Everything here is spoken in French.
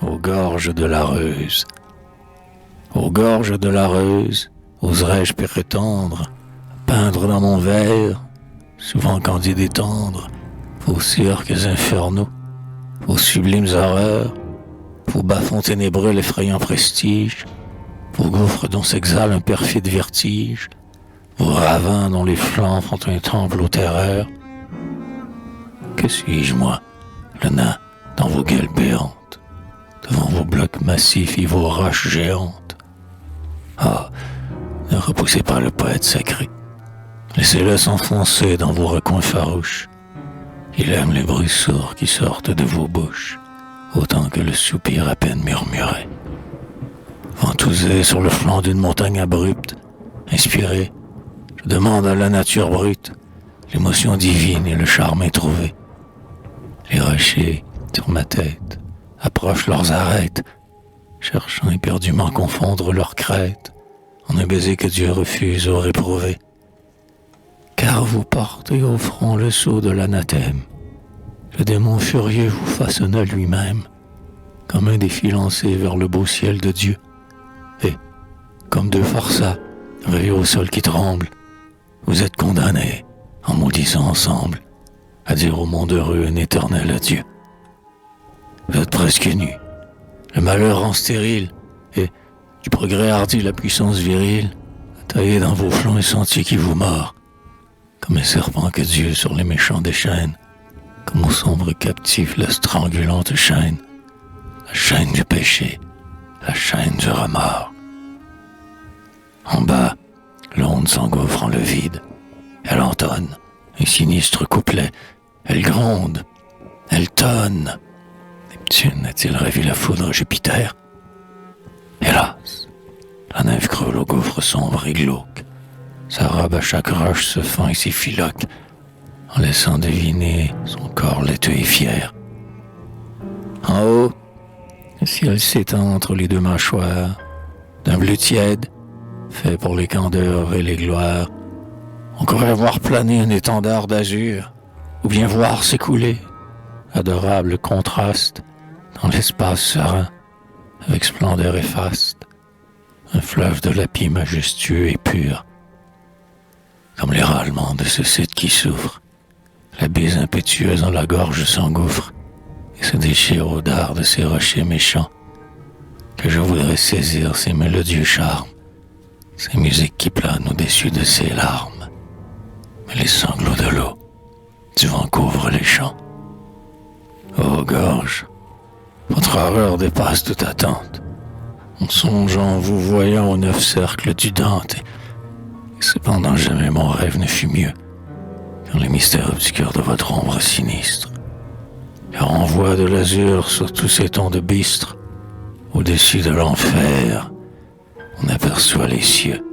aux gorges de la Reuse. Aux gorges de la Reuse, oserais-je prétendre peindre dans mon verre, souvent candide et tendre, vos cirques infernaux, vos sublimes horreurs, vos bas-fonds ténébreux, l'effrayant prestige, vos gouffres dont s'exhale un perfide vertige, vos ravins dont les flancs font un temple aux terreurs. Que suis-je, moi, le nain dans vos gueules béantes, devant vos blocs massifs et vos roches géantes? Ah, ne repoussez pas le poète sacré. Laissez-le s'enfoncer dans vos recoins farouches. Il aime les bruits sourds qui sortent de vos bouches, autant que le soupir à peine murmuré. Ventousé sur le flanc d'une montagne abrupte, inspiré, je demande à la nature brute l'émotion divine et le charme introuvé. Les rochers, sur ma tête, approchent leurs arêtes, cherchant éperdument confondre leurs crêtes en un baiser que Dieu refuse aux réprouvés. Car vous portez au front le sceau de l'anathème. Le démon furieux vous façonna lui-même, comme un défi lancé vers le beau ciel de Dieu. Et, comme deux forçats, revus au sol qui tremble, vous êtes condamnés, en maudissant ensemble, à dire au monde heureux un éternel adieu. Vous êtes presque nus, le malheur rend stérile, et du progrès hardi la puissance virile, a taillé dans vos flancs un sentier qui vous mord, comme un serpent que Dieu sur les méchants déchaîne, comme au sombre captif la strangulante chaîne, la chaîne du péché, la chaîne du remords. En bas, l'onde s'engouffre en le vide, elle entonne un sinistre couplet, elle gronde, elle tonne. Neptune a-t-il ravi la foudre Jupiter? Hélas, la nymphe creule au gouffre sombre et glauque, sa robe à chaque roche se fend et s'effiloque, en laissant deviner son corps laiteux et fier. En haut, le ciel s'étend entre les deux mâchoires, d'un bleu tiède, fait pour les candeurs et les gloires. On pourrait voir planer un étendard d'azur, ou bien voir s'écouler, adorable contraste, dans l'espace serein, avec splendeur et faste, un fleuve de lapis majestueux et pur. Comme les râlements de ce site qui souffre, la bise impétueuse en la gorge s'engouffre et se déchire au dard de ces rochers méchants, que je voudrais saisir ces mélodieux charmes, ces musiques qui planent au-dessus de ces larmes. Mais les sanglots de l'eau, du vent couvrent les champs. Ô gorge, votre horreur dépasse toute attente. En songeant, vous voyant aux 9 cercles du Dante, et cependant jamais mon rêve ne fut mieux qu'en les mystères obscurs de votre ombre sinistre. Car on voit de l'azur sur tous ces tons de bistre, au-dessus de l'enfer, on aperçoit les cieux